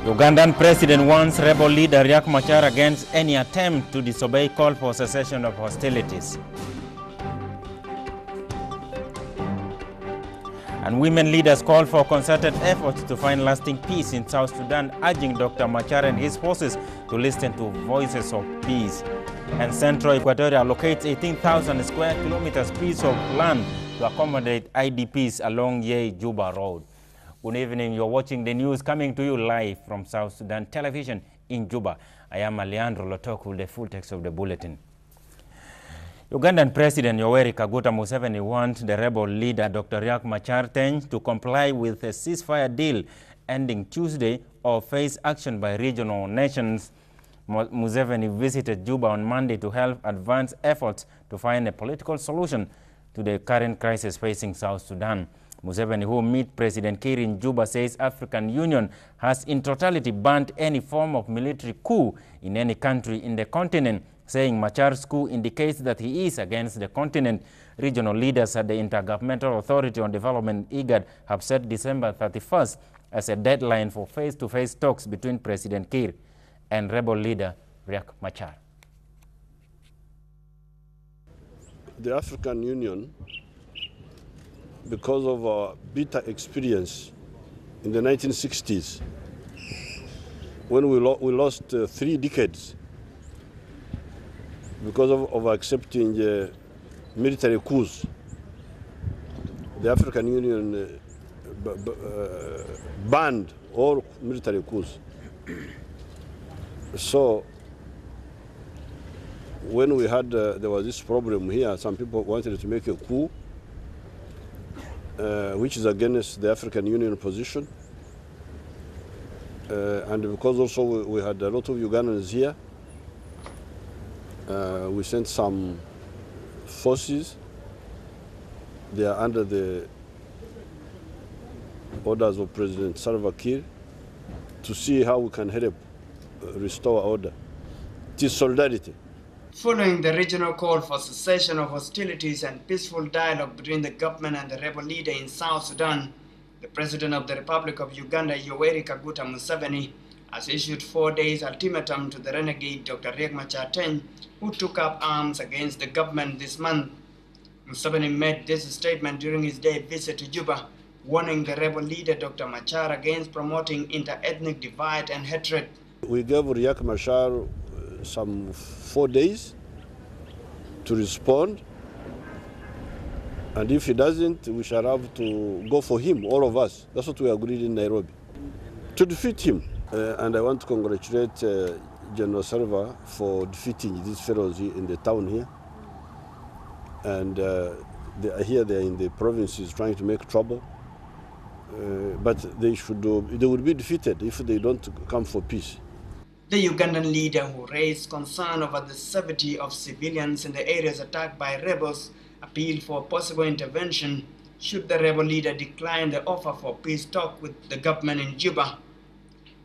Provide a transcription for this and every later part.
Ugandan president warns rebel leader Riek Machar against any attempt to disobey call for cessation of hostilities. And women leaders call for concerted efforts to find lasting peace in South Sudan, urging Dr. Machar and his forces to listen to voices of peace. And Central Equatoria allocates 18,000 square kilometers piece of land to accommodate IDPs along Yei-Juba Road. Good evening. You're watching the news coming to you live from South Sudan Television in Juba. I am Alejandro Lotok with the full text of the bulletin. Ugandan President Yoweri Kaguta Museveni wants the rebel leader Dr. Riek Machar to comply with a ceasefire deal ending Tuesday or face action by regional nations. Museveni visited Juba on Monday to help advance efforts to find a political solution to the current crisis facing South Sudan. Museveni, who met President Kiir in Juba, says African Union has in totality banned any form of military coup in any country in the continent, saying Machar's coup indicates that he is against the continent. Regional leaders at the Intergovernmental Authority on Development, IGAD, have set December 31st as a deadline for face-to-face talks between President Kiir and rebel leader Riek Machar. The African Union, because of our bitter experience in the 1960s, when we lost 3 decades because of accepting military coups. The African Union banned all military coups. So when we had, there was this problem here, some people wanted to make a coup, which is against the African Union position. And because also we had a lot of Ugandans here, we sent some forces. They are under the orders of President Salva Kiir to see how we can help restore order. It is solidarity. Following the regional call for cessation of hostilities and peaceful dialogue between the government and the rebel leader in South Sudan, the President of the Republic of Uganda, Yoweri Kaguta Museveni, has issued 4 days ultimatum to the renegade Dr. Riek Machar, who took up arms against the government this month. Museveni made this statement during his day visit to Juba, warning the rebel leader Dr. Machar against promoting inter-ethnic divide and hatred. We gave Riek Machar some 4 days to respond, and if he doesn't, we shall have to go for him, all of us. That's what we agreed in Nairobi, to defeat him. And I want to congratulate General Salva for defeating these fellows here in the town here. And they are in the provinces trying to make trouble. But they will be defeated if they don't come for peace. The Ugandan leader, who raised concern over the safety of civilians in the areas attacked by rebels, appealed for possible intervention should the rebel leader decline the offer for peace talk with the government in Juba.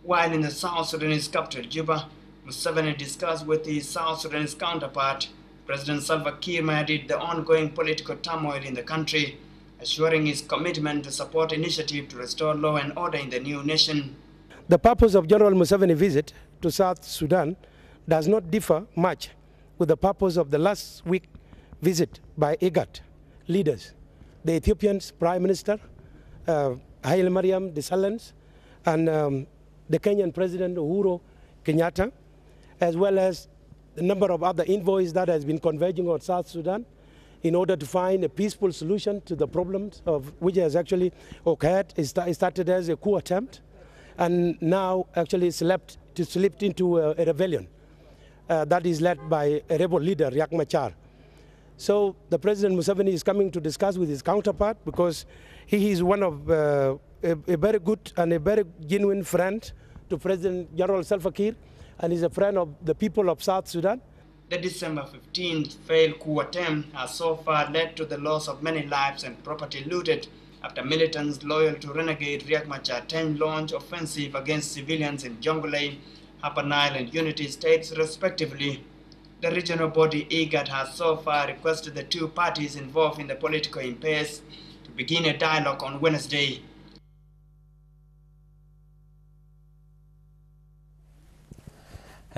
While in the South Sudanese capital, Juba, Museveni discussed with his South Sudanese counterpart, President Salva Kiir, the ongoing political turmoil in the country, assuring his commitment to support initiative to restore law and order in the new nation. The purpose of General Museveni's visit to South Sudan does not differ much with the purpose of the last week visit by IGAD leaders, the Ethiopian Prime Minister, Haile Mariam Desalegn, and the Kenyan President Uhuru Kenyatta, as well as a number of other envoys that has been converging on South Sudan in order to find a peaceful solution to the problems of which has actually occurred. It started as a coup attempt, and now actually slipped into a rebellion that is led by a rebel leader, Riek Machar. So the President Museveni is coming to discuss with his counterpart because he is one of a very good and a very genuine friend to President General Salva Kiir, and is a friend of the people of South Sudan. The December 15th failed coup attempt has so far led to the loss of many lives and property looted after militants loyal to renegade Riek Machar launched offensive against civilians in Jonglei, Upper Nile and Unity States respectively. The regional body IGAD has so far requested the 2 parties involved in the political impasse to begin a dialogue on Wednesday.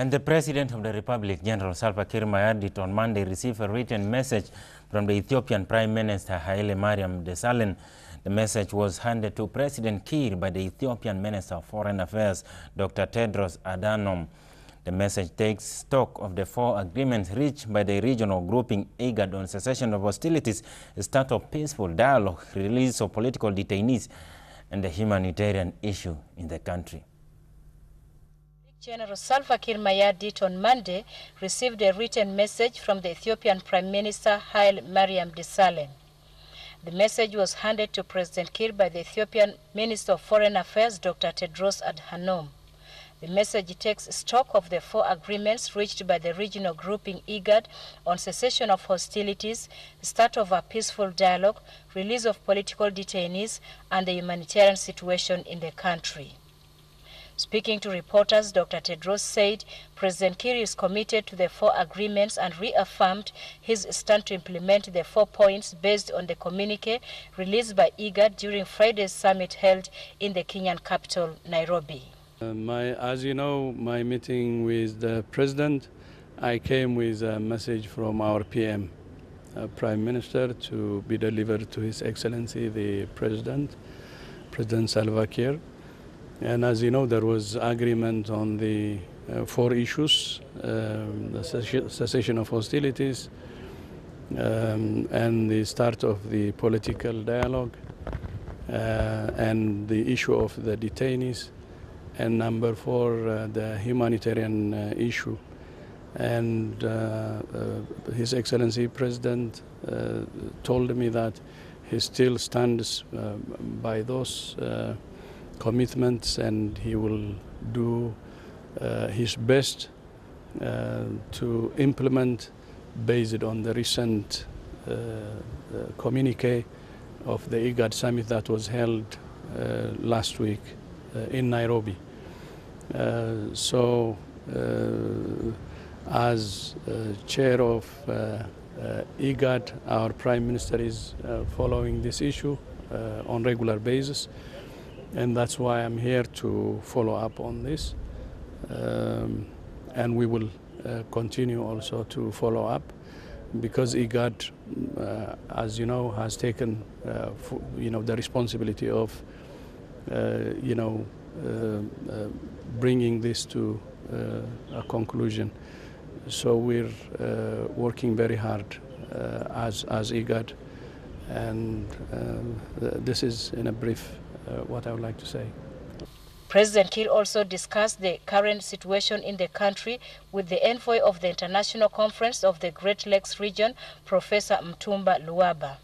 And the President of the Republic, General Salva Kiir Mayardit, on Monday received a written message from the Ethiopian Prime Minister Haile Mariam Desalegn. The message was handed to President Kiir by the Ethiopian Minister of Foreign Affairs, Dr. Tedros Adhanom. The message takes stock of the 4 agreements reached by the regional grouping IGAD on cessation of hostilities, start of peaceful dialogue, release of political detainees, and the humanitarian issue in the country. General Salva Kiir Mayardit on Monday received a written message from the Ethiopian Prime Minister Haile Mariam Desalegn. The message was handed to President Kiir by the Ethiopian Minister of Foreign Affairs, Dr. Tedros Adhanom. The message takes stock of the 4 agreements reached by the regional grouping IGAD on cessation of hostilities, start of a peaceful dialogue, release of political detainees, and the humanitarian situation in the country. Speaking to reporters, Dr. Tedros said President Kiir is committed to the 4 agreements and reaffirmed his stand to implement the 4 points based on the communique released by IGAD during Friday's summit held in the Kenyan capital, Nairobi. As you know, my meeting with the President, I came with a message from our PM, Prime Minister, to be delivered to His Excellency the President Salva Kiir. And as you know, there was agreement on the 4 issues, the cessation of hostilities, and the start of the political dialogue, and the issue of the detainees, and number 4, the humanitarian issue. And His Excellency President told me that he still stands by those commitments, and he will do his best to implement based on the recent communique of the IGAD summit that was held last week in Nairobi. As chair of IGAD, our Prime Minister is following this issue on regular basis. And that's why I'm here to follow up on this. And we will continue also to follow up, because IGAD, as you know, has taken the responsibility of bringing this to a conclusion. So we're working very hard as IGAD, and this is in a brief what I would like to say. President Kiir also discussed the current situation in the country with the envoy of the International Conference of the Great Lakes region, Professor Mtumba Luaba.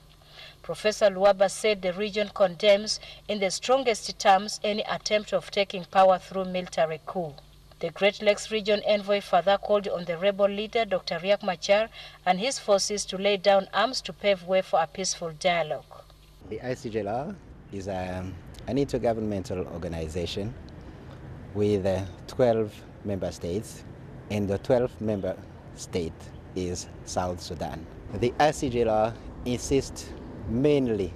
Professor Luaba said the region condemns in the strongest terms any attempt of taking power through military coup. The Great Lakes region envoy further called on the rebel leader, Dr. Riek Machar, and his forces to lay down arms to pave way for a peaceful dialogue. The ICJLR is an intergovernmental organization with 12 member states, and the 12th member state is South Sudan. The ICJLR insists mainly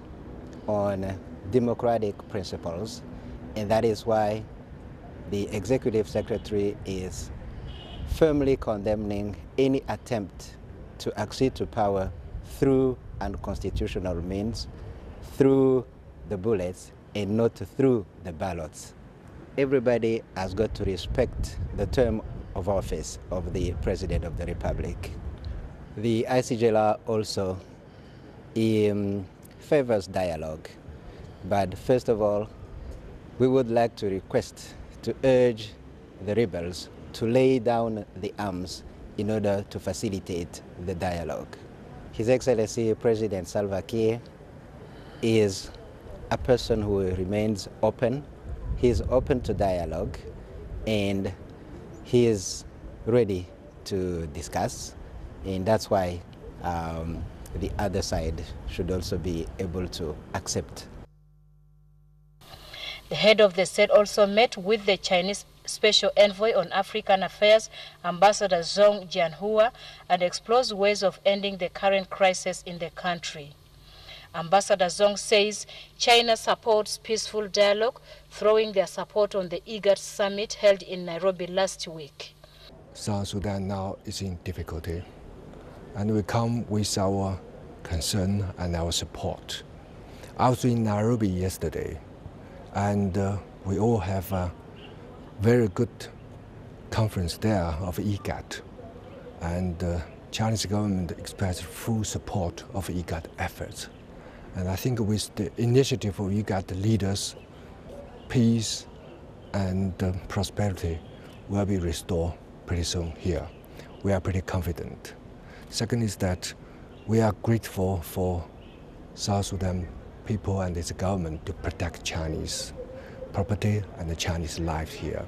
on democratic principles, and that is why the Executive Secretary is firmly condemning any attempt to accede to power through unconstitutional means, through the bullets, and not through the ballots. Everybody has got to respect the term of office of the President of the Republic. The ICJLR also favors dialogue, but first of all, we would like to request to urge the rebels to lay down the arms in order to facilitate the dialogue. His Excellency President Salva Kiir is a person who remains open. He is open to dialogue, and he is ready to discuss, and that's why the other side should also be able to accept. The head of the state also met with the Chinese Special Envoy on African Affairs, Ambassador Zhong Jianhua, and explores ways of ending the current crisis in the country. Ambassador Zhong says China supports peaceful dialogue, throwing their support on the IGAD summit held in Nairobi last week. South Sudan now is in difficulty, and we come with our concern and our support. I was in Nairobi yesterday, and we all have a very good conference there of IGAD, and the Chinese government expressed full support of IGAD efforts. And I think with the initiative of IGAD leaders, peace and prosperity will be restored pretty soon here. We are pretty confident. Second is that we are grateful for South Sudan people and its government to protect Chinese property and the Chinese life here.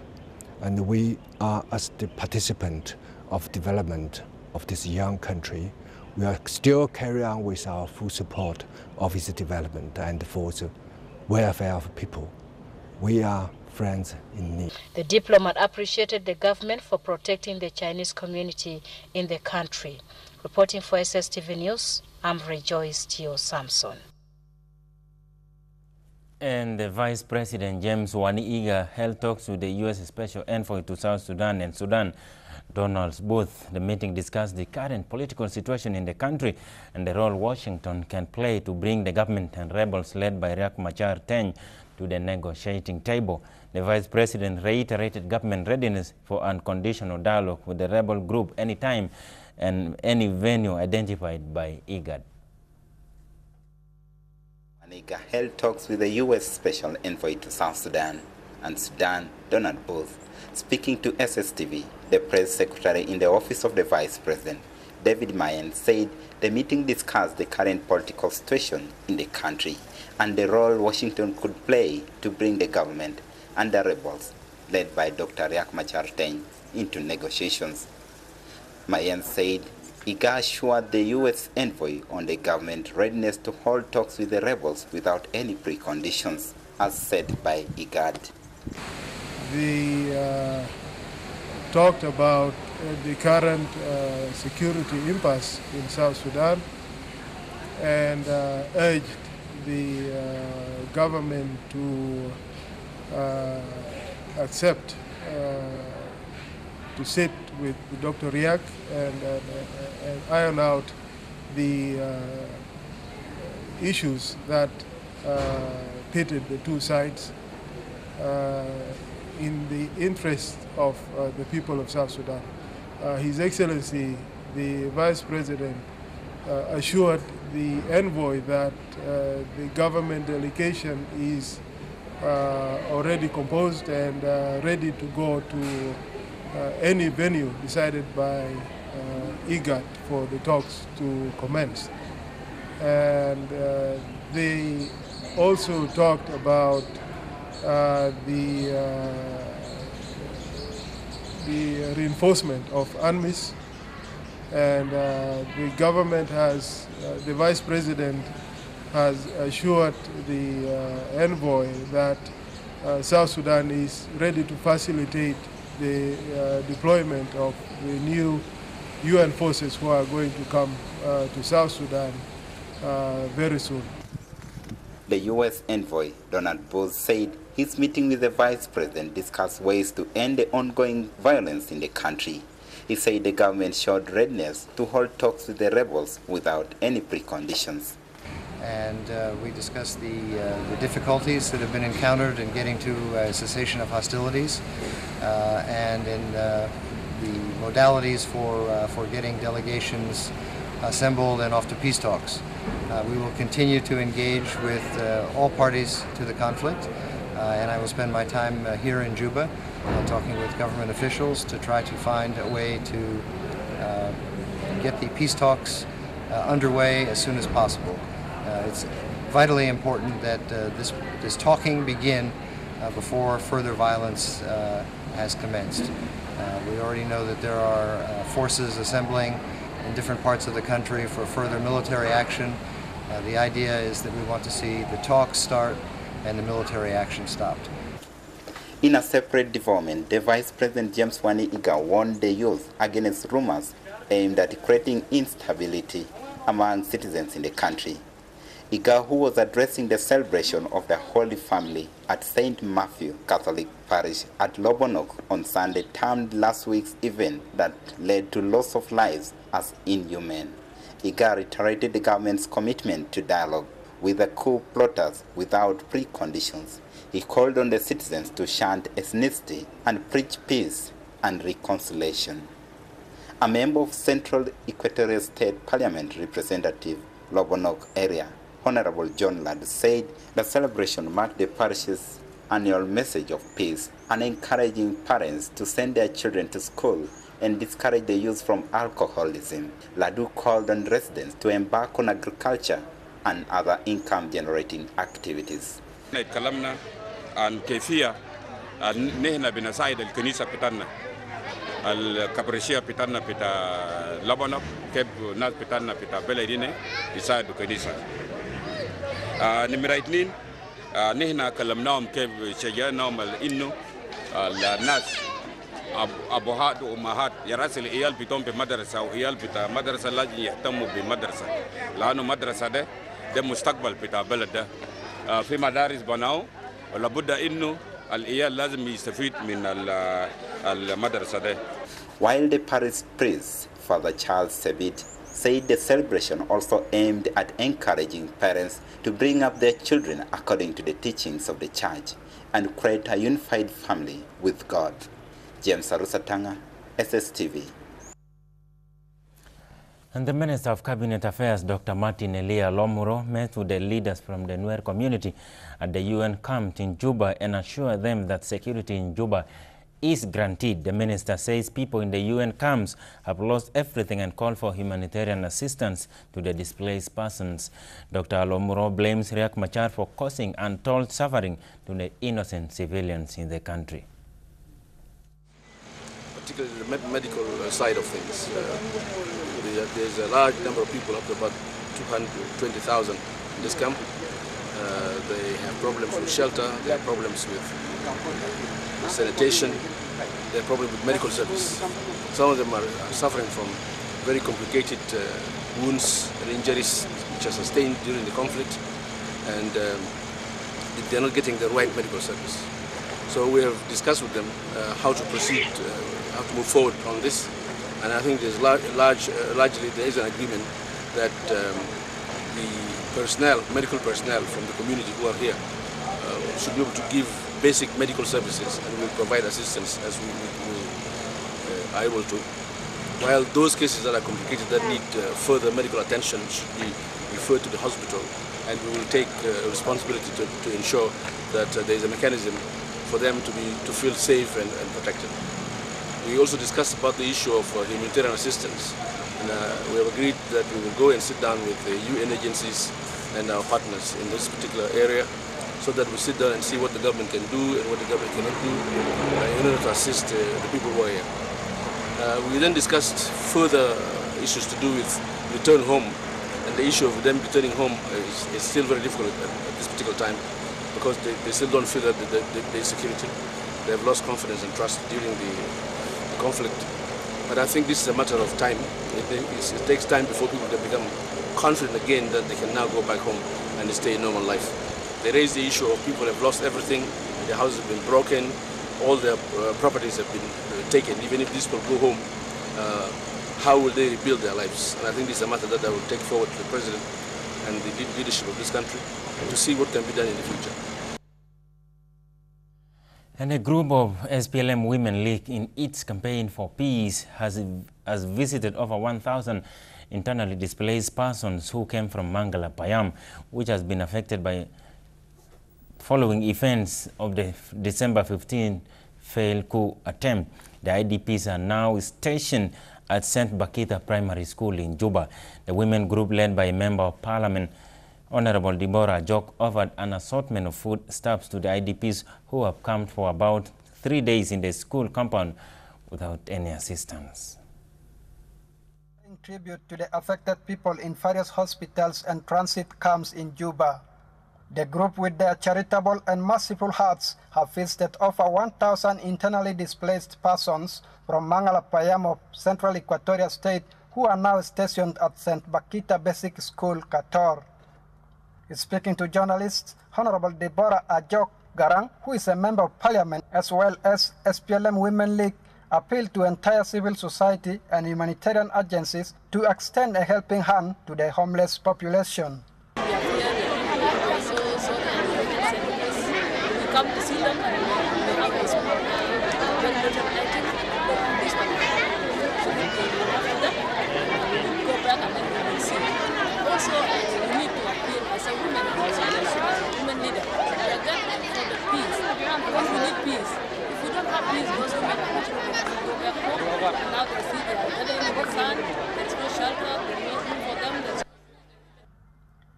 And we are, as the participant of development of this young country, we are still carry on with our full support of its development and for the welfare of people. We are friends in need. The diplomat appreciated the government for protecting the Chinese community in the country. Reporting for SSTV News, I'm Rejoice Tio Samson. And the Vice President James Wani-Iga held talks with the U.S. Special Envoy to South Sudan and Sudan, Donald Booth. The meeting discussed the current political situation in the country and the role Washington can play to bring the government and rebels led by Riek Machar to the negotiating table. The Vice President reiterated government readiness for unconditional dialogue with the rebel group anytime and any venue identified by IGAD. Wani-Iga held talks with the U.S. Special Envoy to South Sudan and Sudan, Donald Booth. Speaking to SSTV, the press secretary in the office of the Vice President, David Mayen, said the meeting discussed the current political situation in the country and the role Washington could play to bring the government and the rebels, led by Dr. Riek Machar into negotiations. Mayen said IGAD assured the U.S. envoy on the government readiness to hold talks with the rebels without any preconditions, as said by IGAD. They talked about the current security impasse in South Sudan and urged the government to accept to sit with Dr. Riek and iron out the issues that pitted the two sides in the interest of the people of South Sudan. His Excellency, the Vice President, assured the envoy that the government delegation is already composed and ready to go to any venue decided by IGAD for the talks to commence. And they also talked about the reinforcement of UNMISS, and the government has, the Vice President has assured the envoy that South Sudan is ready to facilitate the deployment of the new UN forces who are going to come to South Sudan very soon. The U.S. envoy, Donald Booth, said his meeting with the Vice President discussed ways to end the ongoing violence in the country. He said the government showed readiness to hold talks with the rebels without any preconditions. And we discussed the difficulties that have been encountered in getting to a cessation of hostilities and in the modalities for getting delegations assembled and off to peace talks. We will continue to engage with all parties to the conflict, and I will spend my time here in Juba talking with government officials to try to find a way to get the peace talks underway as soon as possible. It's vitally important that this talking begin before further violence has commenced. We already know that there are forces assembling in different parts of the country for further military action. The idea is that we want to see the talks start and the military action stopped. In a separate development, the Vice President James Wani-Iga warned the youth against rumors aimed at creating instability among citizens in the country. Iga, who was addressing the celebration of the Holy Family at St. Matthew Catholic Parish at Lobonok on Sunday, termed last week's event that led to loss of lives as inhumane. Iga reiterated the government's commitment to dialogue with the coup plotters without preconditions. He called on the citizens to shun ethnicity and preach peace and reconciliation. A member of Central Equatorial State Parliament Representative, Lobonok area, Honorable John Ladd, said the celebration marked the parish's annual message of peace and encouraging parents to send their children to school and discourage the youth from alcoholism. Ladu called on residents to embark on agriculture and other income-generating activities. تكلمنا عن كيفية نحن بنساعد الكنيسة بتاعنا الكبرشية بتاعنا بتاع لبنان كيف الناس بتاعنا بتاع بلدنا يساعدوا الكنيسة. نمرة 2 نحن كلمناهم كيف شجعناهم إنه الناس أبوات وأمهات يراسل العيال بتوعهم بمدرسة وعيال بتاع مدرسة لازم يهتموا بمدرسة لأنه مدرسة ده مستقبل بتاع بلد ده. في مدارس بناو ولابد إنه العيال لازم يستفيد من المدرسة ده. While the parish priest, Father Charles Sebit, said the celebration also aimed at encouraging parents to bring up their children according to the teachings of the church and create a unified family with God. James Arusatanga, SSTV. And the Minister of Cabinet Affairs, Dr. Martin Elia Lomuro, met with the leaders from the Nuer community at the UN camp in Juba and assured them that security in Juba is guaranteed. The minister says people in the UN camps have lost everything and called for humanitarian assistance to the displaced persons. Dr. Lomuro blames Riek Machar for causing untold suffering to the innocent civilians in the country. Particularly the medical side of things. There's a large number of people, up to about 220,000 in this camp. They have problems with shelter, they have problems with sanitation, they have problems with medical service. Some of them are suffering from very complicated wounds and injuries which are sustained during the conflict, and they're not getting the right medical service. So we have discussed with them how to proceed, how to move forward on this. And I think there's largely there is an agreement that the personnel, medical personnel from the community who are here should be able to give basic medical services and will provide assistance as we are able to. While those cases that are complicated that need further medical attention should be referred to the hospital, and we will take responsibility to ensure that there is a mechanism for them to feel safe and protected. We also discussed about the issue of humanitarian assistance, and we have agreed that we will go and sit down with the UN agencies and our partners in this particular area, so that we sit down and see what the government can do and what the government cannot do in order to assist the people who are here. We then discussed further issues to do with return home, and the issue of them returning home is still very difficult at this particular time, because they still don't feel that there's security. They have lost confidence and trust during the conflict. But I think this is a matter of time. It takes time before people can become confident again that they can now go back home and stay in normal life. They raised the issue of people have lost everything, their houses have been broken, all their properties have been taken. Even if these people go home, how will they rebuild their lives? And I think this is a matter that I will take forward to the President and the leadership of this country to see what can be done in the future. And a group of SPLM Women League in its campaign for peace has visited over 1,000 internally displaced persons who came from Mangala Payam, which has been affected by following events of the December 15 failed coup attempt. The IDPs are now stationed at St. Bakita Primary School in Juba. The women group, led by a member of parliament, Honorable Deborah Jok, offered an assortment of foodstuffs to the IDPs who have camped for about 3 days in the school compound without any assistance. Paying tribute to the affected people in various hospitals and transit camps in Juba. The group, with their charitable and merciful hearts, have visited over 1,000 internally displaced persons from Mangala Payam of Central Equatorial State who are now stationed at St. Bakita Basic School, Kator. Speaking to journalists, Honorable Deborah Ajok Garang, who is a member of parliament as well as SPLM Women League, appealed to entire civil society and humanitarian agencies to extend a helping hand to the homeless population. We come to see them and we have a small ventilator lighting on this one. So after that, we go back and then we will see. Also, we need to appeal as a woman, also as a women leader. We are gathering for the peace, because we need peace. If we don't have peace, those women are not going to go back home. And now they see they are gathering in the sun, there is no shelter, there is no room for them.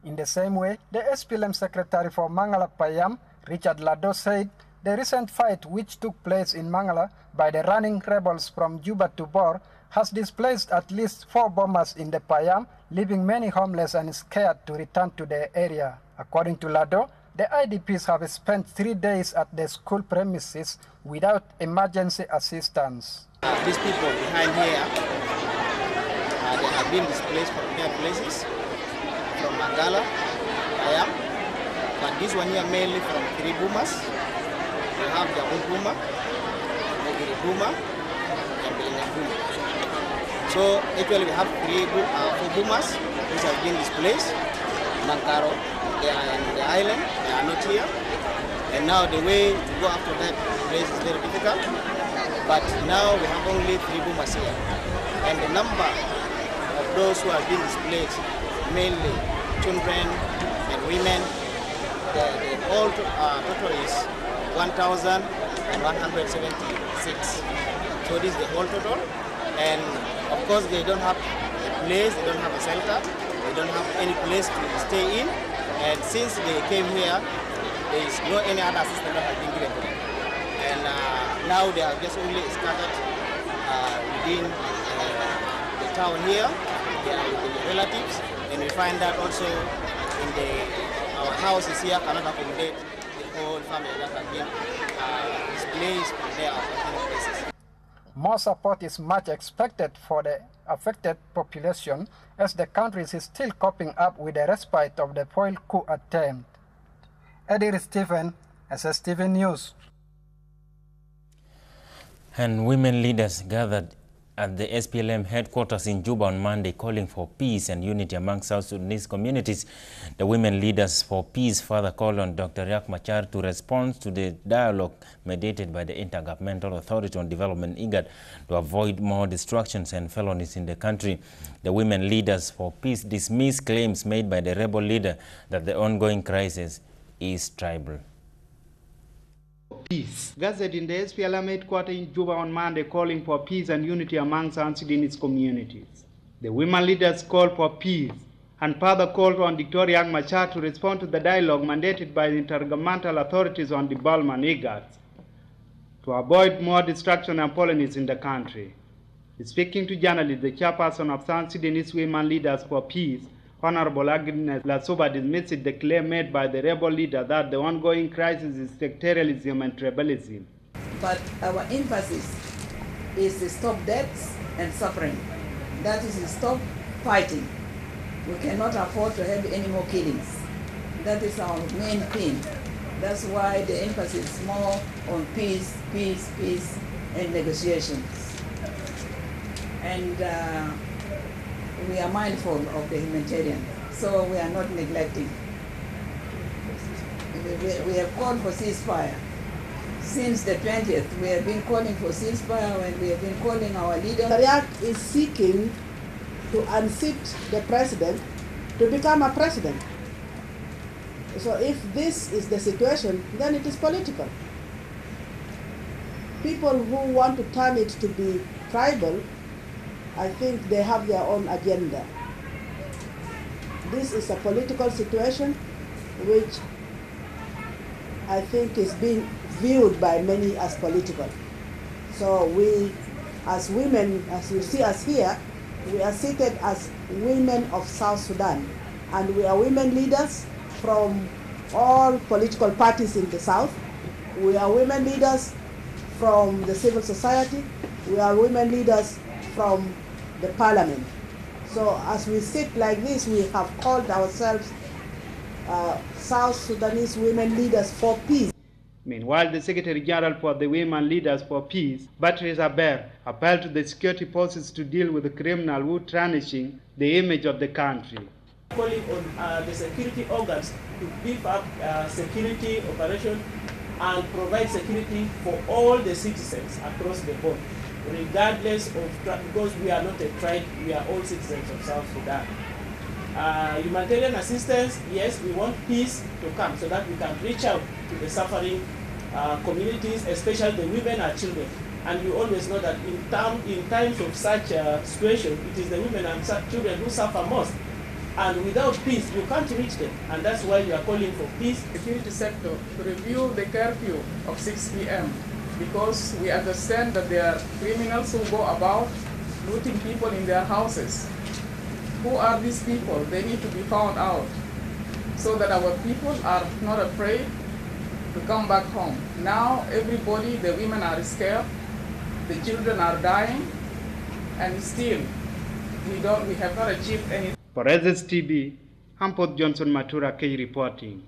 In the same way, the SPLM Secretary for Mangala Payam, Richard Lado, said the recent fight which took place in Mangala by the running rebels from Juba to Bor has displaced at least 4 bombers in the Payam, leaving many homeless and scared to return to the area. According to Lado, the IDPs have spent 3 days at the school premises without emergency assistance. These people behind here, they have been displaced from their places, from Mangala, Payam, but this one here mainly from 3 boomers. They have their own boomer, Mogiri boomer, and Belinga boomer. So actually we have 4 boomers which have been displaced. Mankaro, they are in the island, they are not here. And now the way to go after that place is very difficult. But now we have only 3 boomers here. And the number of those who have been displaced, mainly children and women, the whole total is 1,176. So this is the whole total. And of course they don't have a place, they don't have a shelter, they don't have any place to stay in. And since they came here, there is no any other assistance that has been given to them. And now they are just only scattered within the town here. They are with their relatives. And we find that also in our houses here cannot accommodate the whole family that has been displaced from their places. More support is much expected for the affected population as the country is still coping up with the respite of the foil coup attempt. Eddie Stephen, SSTV News. And women leaders gathered at the SPLM headquarters in Juba on Monday calling for peace and unity among South Sudanese communities. The women leaders for peace further called on Dr. Riek Machar to respond to the dialogue mediated by the Intergovernmental Authority on Development IGAD to avoid more destructions and felonies in the country. The women leaders for peace dismissed claims made by the rebel leader that the ongoing crisis is tribal. Peace. Gathered in the SPLM headquarters in Juba on Monday calling for peace and unity among South Sudanese communities. The women leaders called for peace and further called on Dr. Riek Machar to respond to the dialogue mandated by the intergovernmental authorities on development IGAD to avoid more destruction and felonies in the country. Speaking to journalists, the chairperson of South Sudanese Women Leaders for Peace, Honorable Agnes Lasoba, dismissed the claim made by the rebel leader that the ongoing crisis is sectarianism and tribalism. But our emphasis is to stop deaths and suffering. That is to stop fighting. We cannot afford to have any more killings. That is our main theme. That's why the emphasis is more on peace, peace, peace, and negotiations. And we are mindful of the humanitarian, so we are not neglecting. We have called for ceasefire. Since the 20th, we have been calling for ceasefire and we have been calling our leader. Riek is seeking to unseat the president to become a president. So if this is the situation, then it is political. People who want to turn it to be tribal, I think they have their own agenda. This is a political situation which I think is being viewed by many as political. So we, as women, as you see us here, we are seated as women of South Sudan. And we are women leaders from all political parties in the South. We are women leaders from the civil society. We are women leaders from the parliament. So as we sit like this, we have called ourselves South Sudanese women leaders for peace. Meanwhile, the Secretary General for the Women Leaders for Peace, Patrice Aber, appealed to the security forces to deal with the criminal who tarnishing the image of the country. Calling on the security organs to beef up security operation and provide security for all the citizens across the board, regardless of, because we are not a tribe, we are all citizens of South Sudan. Humanitarian assistance, yes, we want peace to come so that we can reach out to the suffering communities, especially the women and children. And you always know that in times of such situation, it is the women and children who suffer most. And without peace, you can't reach them. And that's why you are calling for peace. Security sector to review the curfew of 6 p.m. because we understand that there are criminals who go about looting people in their houses. Who are these people? They need to be found out so that our people are not afraid to come back home. Now everybody, the women are scared, the children are dying, and still we have not achieved anything. For SSTV, Hampot Johnson Matura K reporting.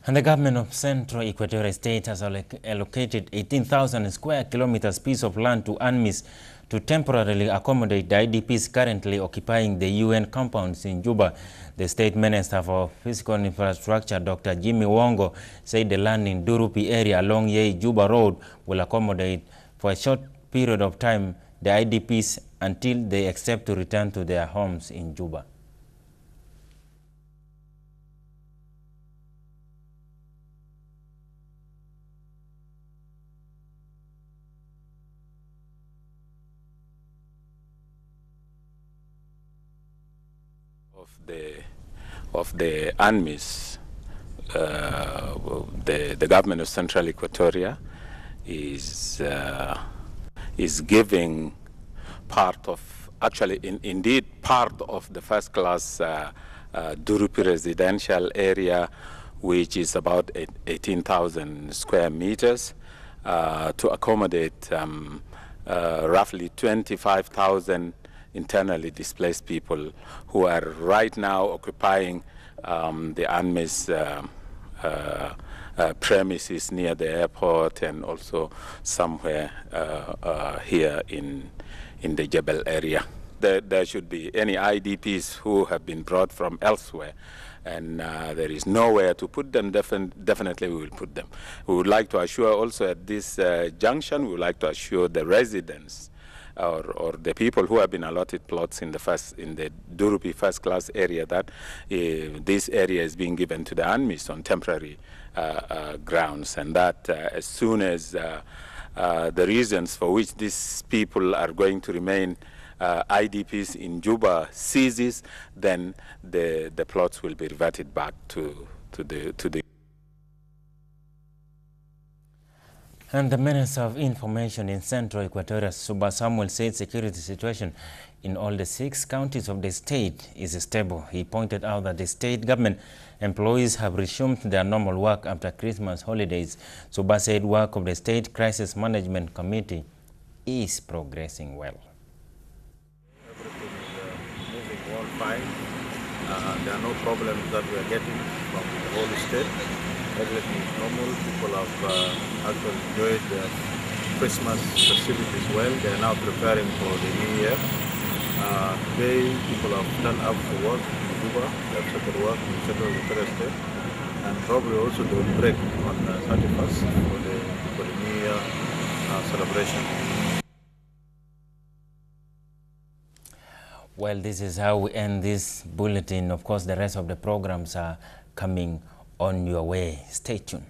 And the government of Central Equatorial State has allocated 18,000 square kilometers piece of land to UNMISS to temporarily accommodate the IDPs currently occupying the UN compounds in Juba. The State Minister for Physical Infrastructure, Dr. Jimmy Wongo, said the land in Durupi area along Yei-Juba Road will accommodate for a short period of time the IDPs until they accept to return to their homes in Juba. Of the UNMISS, the government of Central Equatoria is giving part of, actually indeed part of the first class Durupi residential area, which is about 18,000 square meters, to accommodate roughly 25,000 internally displaced people who are right now occupying the UNMISS premises near the airport and also somewhere here in the Jebel area. There should be any IDPs who have been brought from elsewhere and there is nowhere to put them. Definitely we will put them. We would like to assure also at this junction, we would like to assure the residents or the people who have been allotted plots in the Durupi first class area that this area is being given to the UNMISS on temporary grounds, and that as soon as the reasons for which these people are going to remain IDPs in Juba ceases, then the plots will be reverted back to the. And the Minister of Information in Central Equatoria, Suba Samuel, said security situation in all the 6 counties of the state is stable. He pointed out that the state government employees have resumed their normal work after Christmas holidays. Suba said work of the State Crisis Management Committee is progressing well. Everything is moving all fine. There are no problems that we are getting from the whole state. Everything is normal. People have actually enjoyed their Christmas festivities well. They are now preparing for the New Year. Today, people have turned up to work in Juba. They have started work in Central Equatoria State, and probably also they will break on 31st for the New Year celebration. Well, this is how we end this bulletin. Of course, the rest of the programs are coming on your way. Stay tuned.